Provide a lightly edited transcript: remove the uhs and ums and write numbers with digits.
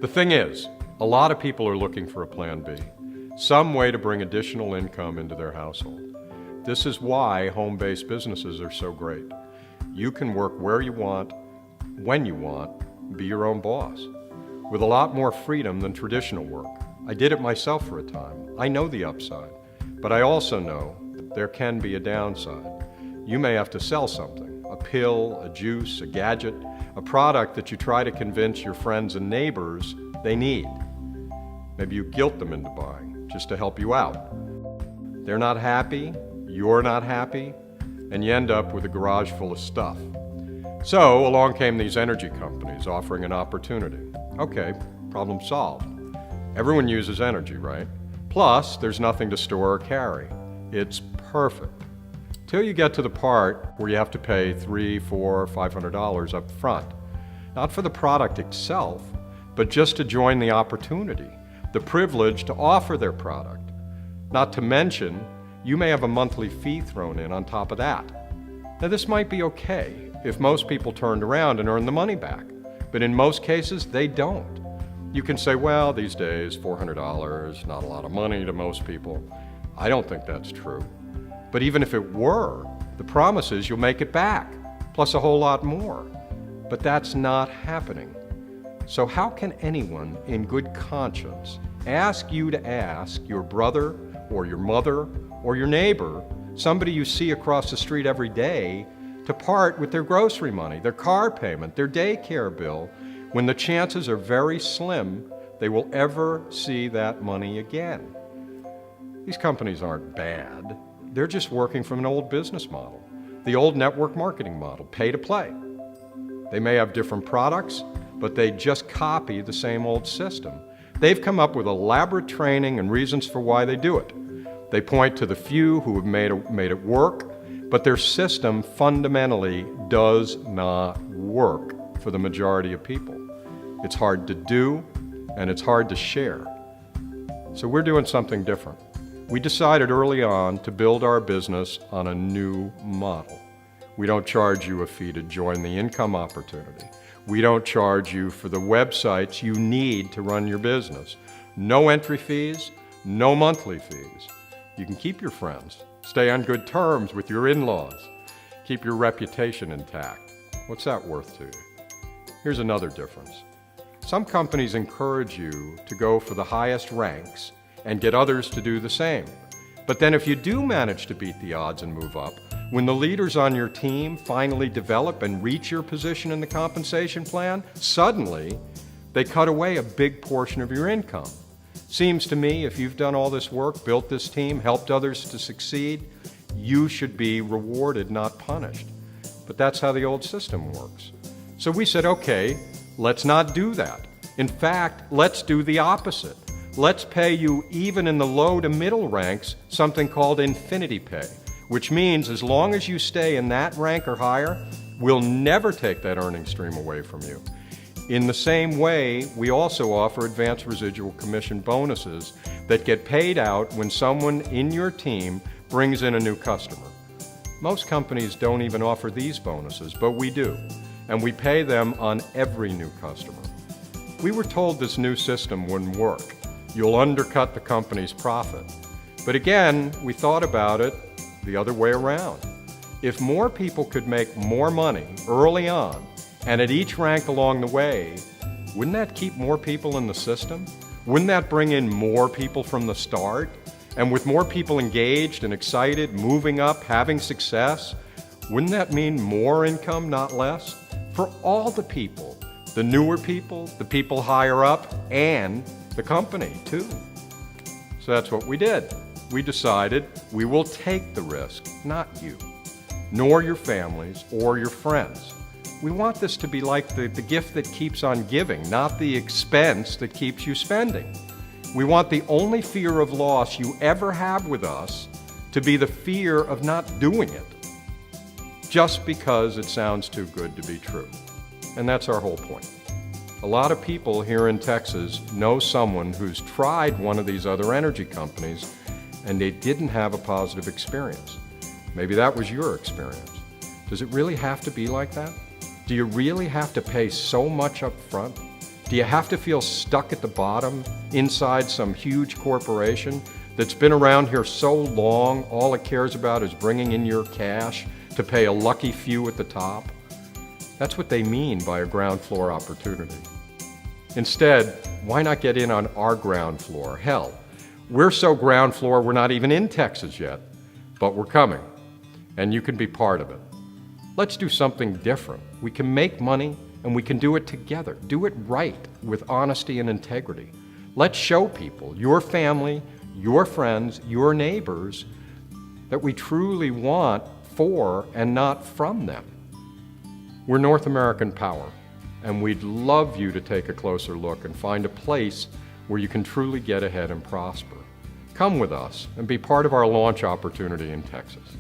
The thing is, a lot of people are looking for a plan B, some way to bring additional income into their household. This is why home-based businesses are so great. You can work where you want, when you want, be your own boss, with a lot more freedom than traditional work. I did it myself for a time. I know the upside, but I also know there can be a downside. You may have to sell something, a pill, a juice, a gadget, a product that you try to convince your friends and neighbors they need. Maybe you guilt them into buying just to help you out. They're not happy, you're not happy, and you end up with a garage full of stuff. So along came these energy companies offering an opportunity. Okay, problem solved. Everyone uses energy, right? Plus, there's nothing to store or carry. It's perfect. Till you get to the part where you have to pay $300, $400, $500 up front. Not for the product itself, but just to join the opportunity, the privilege to offer their product. Not to mention, you may have a monthly fee thrown in on top of that. Now this might be okay if most people turned around and earned the money back, but in most cases they don't. You can say, well, these days $400, not a lot of money to most people. I don't think that's true. But even if it were, the promise is you'll make it back, plus a whole lot more. But that's not happening. So how can anyone in good conscience ask you to ask your brother or your mother or your neighbor, somebody you see across the street every day, to part with their grocery money, their car payment, their daycare bill, when the chances are very slim they will ever see that money again? These companies aren't bad. They're just working from an old business model, the old network marketing model, pay to play. They may have different products, but they just copy the same old system. They've come up with elaborate training and reasons for why they do it. They point to the few who have made it work, but their system fundamentally does not work for the majority of people. It's hard to do, and it's hard to share. So we're doing something different. We decided early on to build our business on a new model. We don't charge you a fee to join the income opportunity. We don't charge you for the websites you need to run your business. No entry fees, no monthly fees. You can keep your friends, stay on good terms with your in-laws, keep your reputation intact. What's that worth to you? Here's another difference. Some companies encourage you to go for the highest ranks and get others to do the same. But then if you do manage to beat the odds and move up, when the leaders on your team finally develop and reach your position in the compensation plan, suddenly they cut away a big portion of your income. Seems to me if you've done all this work, built this team, helped others to succeed, you should be rewarded, not punished. But that's how the old system works. So we said, okay, let's not do that. In fact, let's do the opposite. Let's pay you, even in the low to middle ranks, something called infinity pay, which means as long as you stay in that rank or higher, we'll never take that earning stream away from you. In the same way, we also offer advanced residual commission bonuses that get paid out when someone in your team brings in a new customer. Most companies don't even offer these bonuses, but we do, and we pay them on every new customer. We were told this new system wouldn't work. You'll undercut the company's profit. But again, we thought about it the other way around. If more people could make more money early on and at each rank along the way, wouldn't that keep more people in the system? Wouldn't that bring in more people from the start? And with more people engaged and excited, moving up, having success, wouldn't that mean more income, not less? For all the people, the newer people, the people higher up, and the company too. So that's what we did. We decided we will take the risk, not you, nor your families or your friends. We want this to be like the gift that keeps on giving, not the expense that keeps you spending. We want the only fear of loss you ever have with us to be the fear of not doing it, just because it sounds too good to be true. And that's our whole point. A lot of people here in Texas know someone who's tried one of these other energy companies and they didn't have a positive experience. Maybe that was your experience. Does it really have to be like that? Do you really have to pay so much up front? Do you have to feel stuck at the bottom inside some huge corporation that's been around here so long all it cares about is bringing in your cash to pay a lucky few at the top? That's what they mean by a ground floor opportunity. Instead, why not get in on our ground floor? Hell, we're so ground floor we're not even in Texas yet, but we're coming, and you can be part of it. Let's do something different. We can make money, and we can do it together. Do it right, with honesty and integrity. Let's show people, your family, your friends, your neighbors, that we truly want for and not from them. We're North American Power, and we'd love you to take a closer look and find a place where you can truly get ahead and prosper. Come with us and be part of our launch opportunity in Texas.